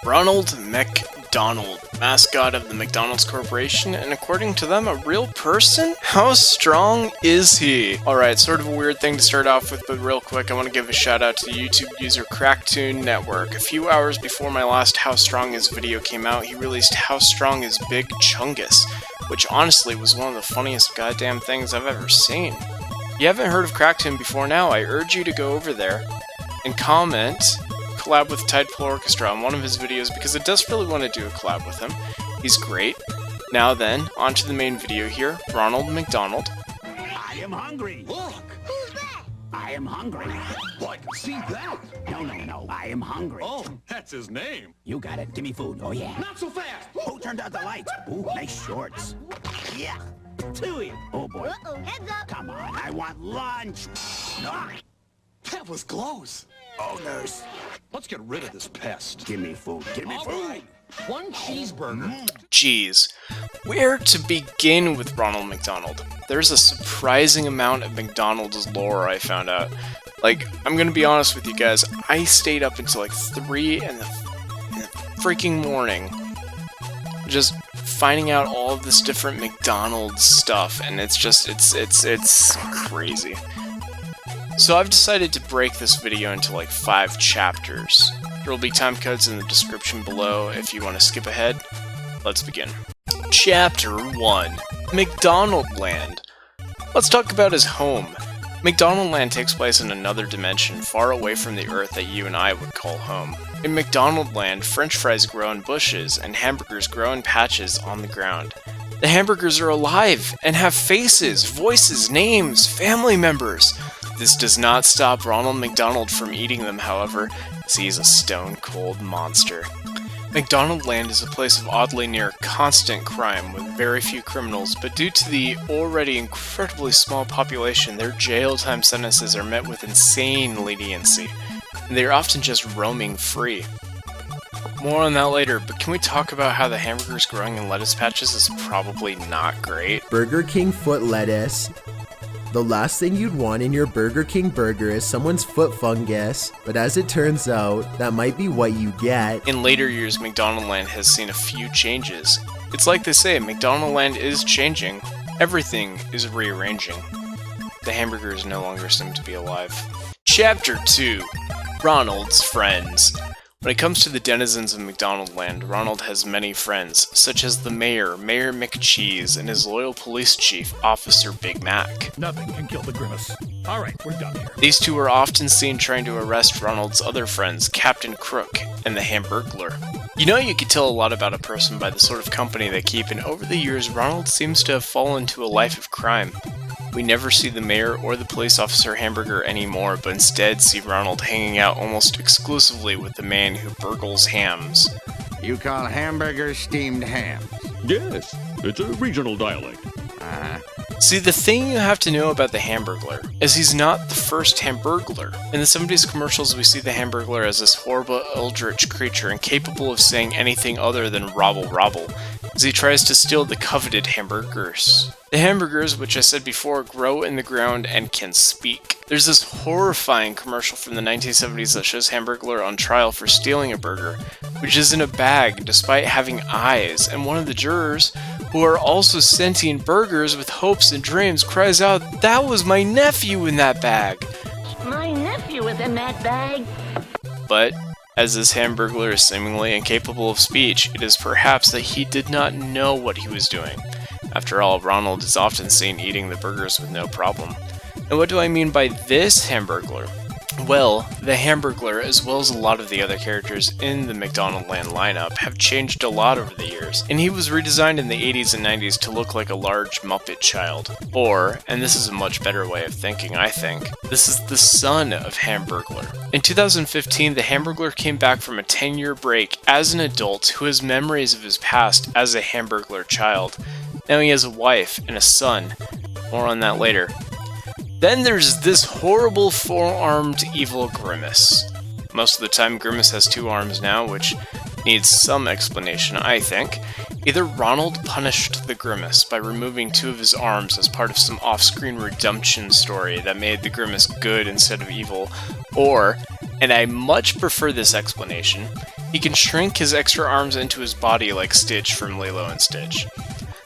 Ronald McDonald, mascot of the McDonald's Corporation, and according to them, a real person? How strong is he? Alright, sort of a weird thing to start off with, but real quick, I want to give a shout out to the YouTube user Cracktoon Network. A few hours before my last How Strong Is video came out, he released How Strong Is Big Chungus, which honestly was one of the funniest goddamn things I've ever seen. If you haven't heard of Cracktoon before now, I urge you to go over there and comment, collab with Tidepool Orchestra on one of his videos because I desperately want to do a collab with him. He's great. Now then, on to the main video here, Ronald McDonald. I am hungry. Look! Who's that? I am hungry. Well, I can see that. No. I am hungry. Oh, that's his name. You got it. Give me food. Oh, yeah. Not so fast. Who turned out the lights? Ooh, nice shorts. Yeah. To you. Oh, boy. Uh-oh, heads up. Come on. I want lunch. Ah, That was close. oh, nurse. Let's get rid of this pest. Give me food. Give me All food. right. One cheeseburger. Jeez. Where to begin with Ronald McDonald? There's a surprising amount of McDonald's lore I found out. Like, I'm gonna be honest with you guys, I stayed up until like 3 in the freaking morning just finding out all of this different McDonald's stuff, and it's just, it's crazy. So I've decided to break this video into like 5 chapters. There will be time codes in the description below if you want to skip ahead. Let's begin. Chapter 1. McDonald Land. Let's talk about his home. McDonald Land takes place in another dimension, far away from the Earth that you and I would call home. In McDonald Land, French fries grow in bushes, and hamburgers grow in patches on the ground. The hamburgers are alive, and have faces, voices, names, family members. This does not stop Ronald McDonald from eating them, however, as he is a stone-cold monster. McDonald Land is a place of oddly near constant crime, with very few criminals, but due to the already incredibly small population, their jail time sentences are met with insane leniency, and they are often just roaming free. More on that later, but can we talk about how the hamburgers growing in lettuce patches is probably not great? Burger King foot lettuce. The last thing you'd want in your Burger King burger is someone's foot fungus, but as it turns out, that might be what you get. In later years, McDonald Land has seen a few changes. It's like they say, McDonald Land is changing. Everything is rearranging. The hamburgers no longer seem to be alive. Chapter 2. Ronald's Friends. When it comes to the denizens of McDonald Land, Ronald has many friends, such as the mayor, Mayor McCheese, and his loyal police chief, Officer Big Mac. Nothing can kill the grimace. All right, we're done here. These two are often seen trying to arrest Ronald's other friends, Captain Crook and the Hamburglar. You know, you can tell a lot about a person by the sort of company they keep, and over the years, Ronald seems to have fallen to a life of crime. We never see the mayor or the police officer Hamburger anymore, but instead see Ronald hanging out almost exclusively with the man who burgles hams. You call hamburgers steamed ham? Yes, it's a regional dialect. See, the thing you have to know about the Hamburglar is he's not the first Hamburglar. In the 70s commercials, we see the Hamburglar as this horrible eldritch creature incapable of saying anything other than robble robble, as he tries to steal the coveted hamburgers. The hamburgers, which I said before, grow in the ground and can speak. There's this horrifying commercial from the 1970s that shows Hamburglar on trial for stealing a burger, which is in a bag despite having eyes, and one of the jurors, who are also sentient burgers with hopes and dreams, cries out, "That was my nephew in that bag!" My nephew was in that bag. But, as this Hamburglar is seemingly incapable of speech, it is perhaps that he did not know what he was doing. After all, Ronald is often seen eating the burgers with no problem. And what do I mean by this Hamburglar? Well, the Hamburglar, as well as a lot of the other characters in the McDonald Land lineup, have changed a lot over the years, and he was redesigned in the 80s and 90s to look like a large Muppet child. Or, and this is a much better way of thinking, I think, this is the son of Hamburglar. In 2015, the Hamburglar came back from a 10-year break as an adult who has memories of his past as a Hamburglar child. Now he has a wife and a son. More on that later. Then there's this horrible four-armed evil Grimace. Most of the time Grimace has 2 arms now, which needs some explanation, I think. Either Ronald punished the Grimace by removing 2 of his arms as part of some off-screen redemption story that made the Grimace good instead of evil, or, and I much prefer this explanation, He can shrink his extra arms into his body like Stitch from Lilo and Stitch.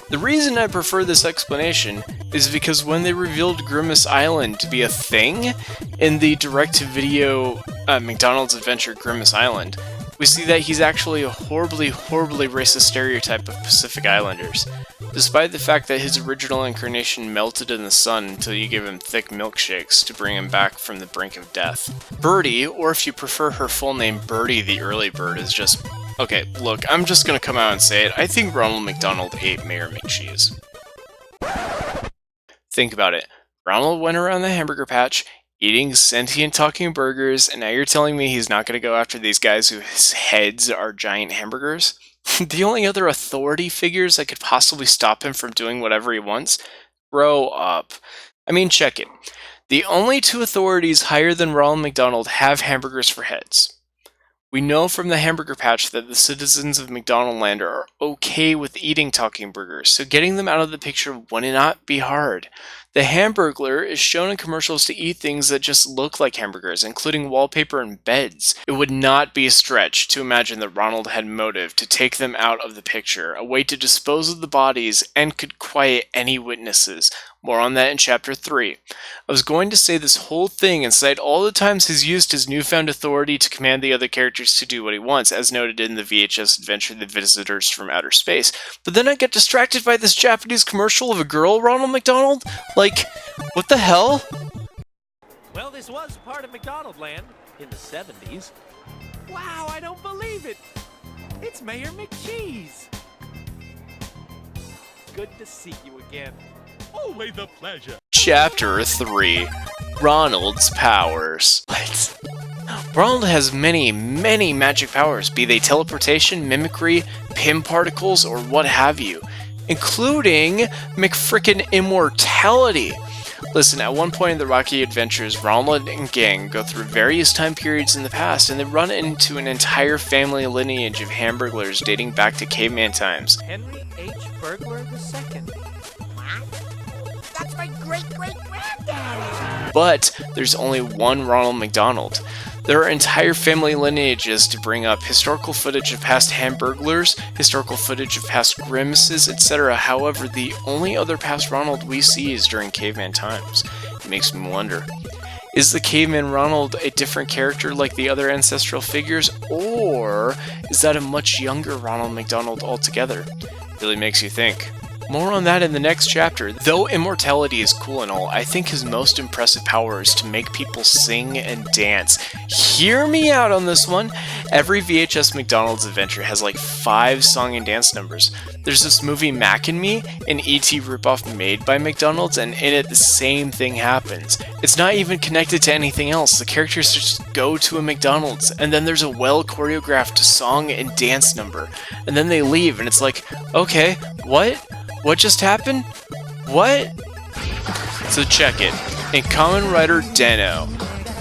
The reason I prefer this explanation is because when they revealed Grimace Island to be a thing in the direct-to-video McDonald's Adventure Grimace Island, we see that he's actually a horribly, horribly racist stereotype of Pacific Islanders, despite the fact that his original incarnation melted in the sun until you give him thick milkshakes to bring him back from the brink of death. Birdie, or if you prefer her full name Birdie the Early Bird, is just... Okay, look, I'm just gonna come out and say it. I think Ronald McDonald ate Mayor McCheese. Think about it. Ronald went around the hamburger patch, eating sentient talking burgers, and now you're telling me he's not gonna go after these guys whose heads are giant hamburgers? The only other authority figures that could possibly stop him from doing whatever he wants? Grow up. I mean, check it. The only two authorities higher than Ronald McDonald have hamburgers for heads. We know from the hamburger patch that the citizens of McDonaldland are okay with eating talking burgers, so getting them out of the picture would not be hard. The Hamburglar is shown in commercials to eat things that just look like hamburgers, including wallpaper and beds. It would not be a stretch to imagine that Ronald had motive to take them out of the picture, a way to dispose of the bodies, and could quiet any witnesses. More on that in Chapter 3. I was going to say this whole thing and cite all the times he's used his newfound authority to command the other characters to do what he wants, as noted in the VHS adventure The Visitors from Outer Space, but then I get distracted by this Japanese commercial of a girl Ronald McDonald? Like, what the hell? Well, this was part of McDonaldland in the 70s. Wow, I don't believe it! It's Mayor McCheese! Good to see you again. Always a pleasure. Chapter 3. Ronald's Powers. What? Ronald has many, many magic powers, be they teleportation, mimicry, Pym particles, or what have you, including McFrickin' immortality. Listen, at one point in the Rocky Adventures, Ronald and gang go through various time periods in the past, and they run into an entire family lineage of Hamburglars dating back to caveman times. Henry H. Burglar II. That's my great-great-granddaddy! But there's only one Ronald McDonald. There are entire family lineages to bring up, historical footage of past Hamburglars, historical footage of past Grimaces, etc. However, the only other past Ronald we see is during caveman times. It makes me wonder, is the caveman Ronald a different character like the other ancestral figures, or is that a much younger Ronald McDonald altogether? Really makes you think. More on that in the next chapter. Though immortality is cool and all, I think his most impressive power is to make people sing and dance. Hear me out on this one! Every VHS McDonald's adventure has like 5 song and dance numbers. There's this movie Mac and Me, an E.T. ripoff made by McDonald's, and in it the same thing happens. It's not even connected to anything else. The characters just go to a McDonald's, and then there's a well-choreographed song and dance number. And then they leave, and it's like, okay, what? What just happened? What? So check it. In Kamen Rider Deno,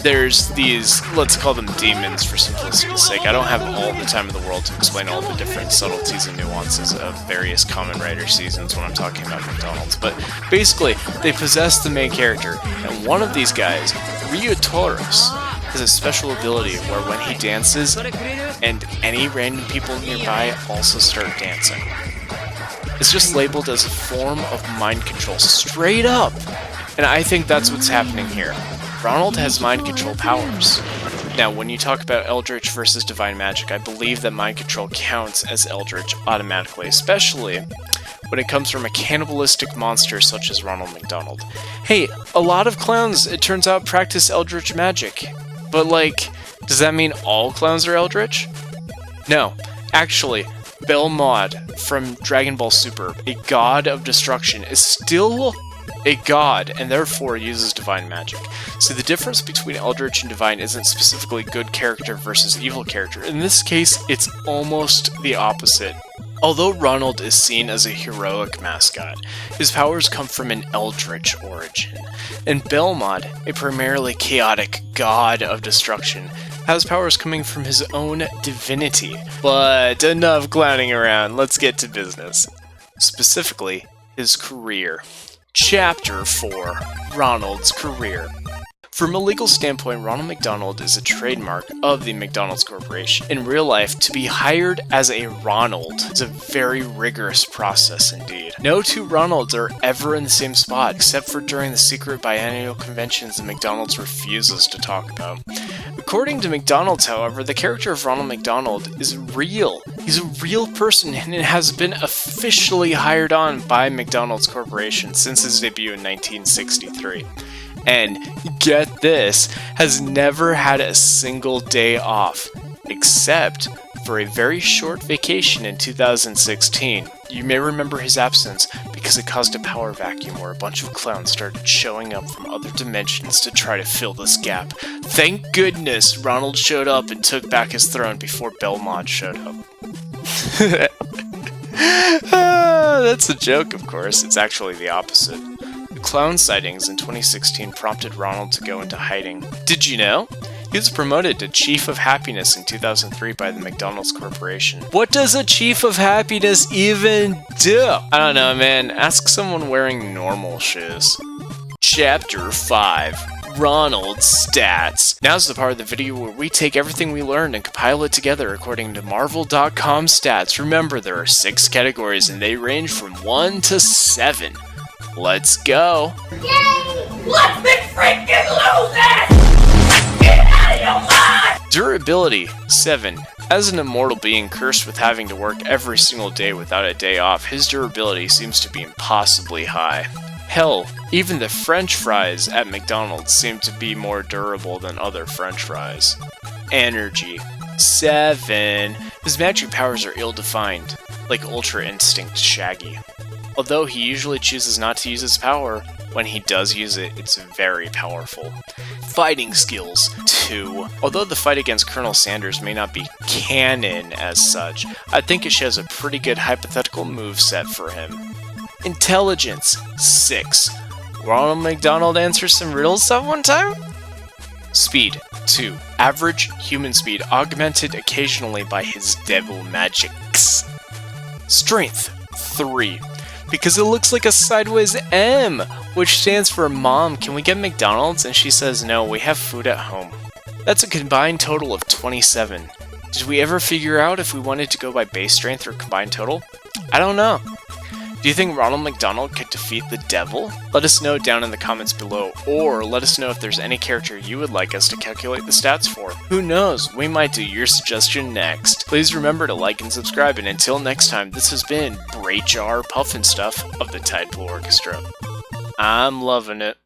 there's these, let's call them demons for simplicity's sake. I don't have all the time in the world to explain all the different subtleties and nuances of various Kamen Rider seasons when I'm talking about McDonald's, but basically, they possess the main character, and one of these guys, Ryutorus, has a special ability where when he dances, and any random people nearby also start dancing. It's just labeled as a form of mind control, straight up! And I think that's what's happening here. Ronald has mind control powers. Now, when you talk about Eldritch versus Divine Magic, I believe that mind control counts as Eldritch automatically, especially when it comes from a cannibalistic monster such as Ronald McDonald. Hey, a lot of clowns, it turns out, practice Eldritch magic. But like, does that mean all clowns are Eldritch? No. Actually, Belmod from Dragon Ball Super, a god of destruction, is still a god and therefore uses divine magic. So the difference between Eldritch and Divine isn't specifically good character versus evil character. In this case, it's almost the opposite. Although Ronald is seen as a heroic mascot, his powers come from an eldritch origin. And Belmod, a primarily chaotic god of destruction, has powers coming from his own divinity. But enough clowning around, let's get to business. Specifically, his career. Chapter 4. Ronald's career. From a legal standpoint, Ronald McDonald is a trademark of the McDonald's Corporation. In real life, to be hired as a Ronald is a very rigorous process indeed. No two Ronalds are ever in the same spot, except for during the secret biennial conventions that McDonald's refuses to talk about. According to McDonald's, however, the character of Ronald McDonald is real. He's a real person and it has been officially hired on by McDonald's Corporation since his debut in 1963. And, get this, has never had a single day off, except for a very short vacation in 2016. You may remember his absence because it caused a power vacuum where a bunch of clowns started showing up from other dimensions to try to fill this gap. Thank goodness Ronald showed up and took back his throne before Belmont showed up. That's a joke, of course. It's actually the opposite. The clown sightings in 2016 prompted Ronald to go into hiding. Did you know? He was promoted to Chief of Happiness in 2003 by the McDonald's Corporation. What does a Chief of Happiness even do? I don't know, man. Ask someone wearing normal shoes. Chapter 5. Ronald's Stats. Now's the part of the video where we take everything we learned and compile it together according to Marvel.com stats. Remember, there are 6 categories and they range from 1 to 7. Let's go. Yay! Let's be freaking losers! Get out of your mind! Durability 7. As an immortal being cursed with having to work every single day without a day off, his durability seems to be impossibly high. Hell, even the French fries at McDonald's seem to be more durable than other French fries. Energy 7. His magic powers are ill-defined, like Ultra Instinct Shaggy. Although he usually chooses not to use his power, when he does use it, it's very powerful. Fighting skills 2. Although the fight against Colonel Sanders may not be canon as such, I think it shows a pretty good hypothetical moveset for him. Intelligence 6. Ronald McDonald answers some riddles at one time? Speed 2. Average human speed augmented occasionally by his devil magics. Strength 3. Because it looks like a sideways M, which stands for Mom, can we get McDonald's? And she says, no, we have food at home. That's a combined total of 27. Did we ever figure out if we wanted to go by base strength or combined total? I don't know. Do you think Ronald McDonald could defeat the devil? Let us know down in the comments below, or let us know if there's any character you would like us to calculate the stats for. Who knows, we might do your suggestion next. Please remember to like and subscribe, and until next time, this has been Brayjar Puffin Stuff of the Tidepool Orchestra. I'm loving it.